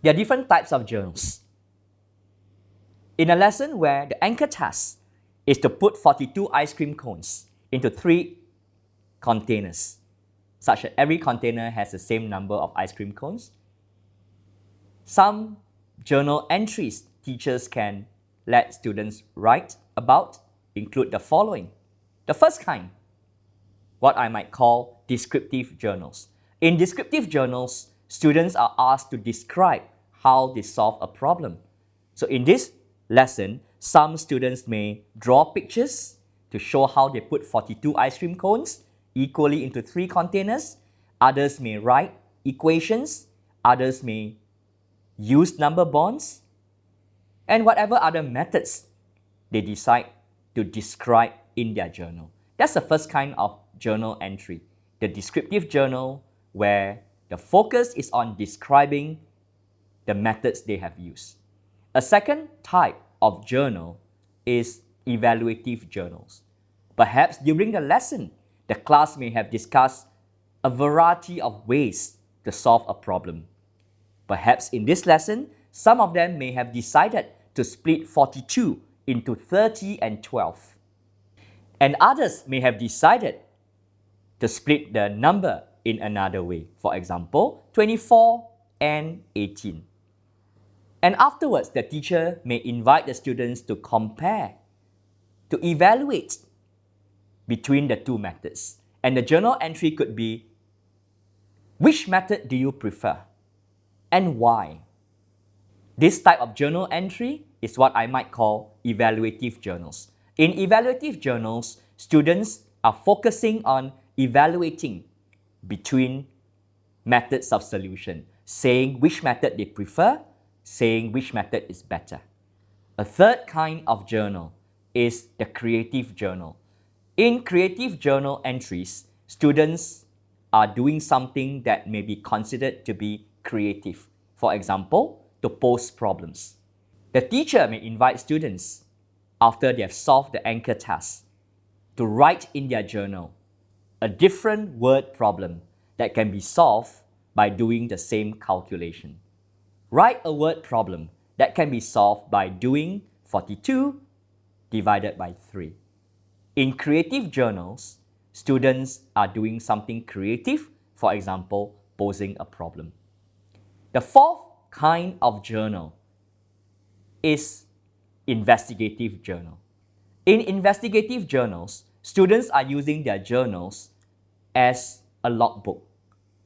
There are different types of journals. In a lesson where the anchor task is to put 42 ice cream cones into 3 containers, such that every container has the same number of ice cream cones, some journal entries teachers can let students write about include the following. The first kind, what I might call descriptive journals. In descriptive journals, students are asked to describe how they solve a problem. So in this lesson, some students may draw pictures to show how they put 42 ice cream cones equally into 3 containers. Others may write equations. Others may use number bonds, and whatever other methods they decide to describe in their journal. That's the first kind of journal entry, the descriptive journal, where the focus is on describing the methods they have used. A second type of journal is evaluative journals. Perhaps during the lesson, the class may have discussed a variety of ways to solve a problem. Perhaps in this lesson, some of them may have decided to split 42 into 30 and 12. And others may have decided to split the number in another way. For example, 24 and 18. And afterwards, the teacher may invite the students to compare, to evaluate between the two methods. And the journal entry could be, which method do you prefer and why? This type of journal entry is what I might call evaluative journals. In evaluative journals, students are focusing on evaluating between methods of solution, saying which method they prefer, saying which method is better. A third kind of journal is the creative journal. In creative journal entries, students are doing something that may be considered to be creative. For example, to pose problems. The teacher may invite students, after they have solved the anchor task, to write in their journal a different word problem that can be solved by doing the same calculation. Write a word problem that can be solved by doing 42 divided by 3. In creative journals, students are doing something creative, for example, posing a problem. The fourth kind of journal is investigative journal. In investigative journals, students are using their journals as a logbook,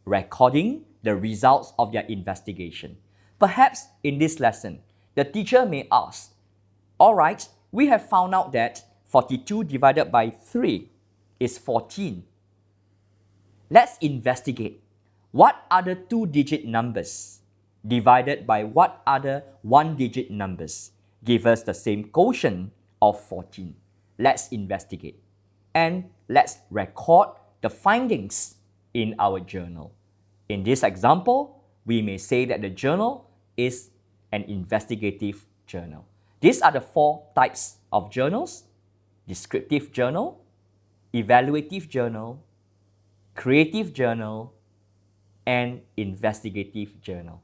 recording the results of their investigation. Perhaps in this lesson, the teacher may ask, all right, we have found out that 42 divided by 3 is 14. Let's investigate what other 2-digit numbers divided by what other 1-digit numbers give us the same quotient of 14. Let's investigate. And let's record the findings in our journal. In this example, we may say that the journal is an investigative journal. These are the 4 types of journals: descriptive journal, evaluative journal, creative journal, and investigative journal.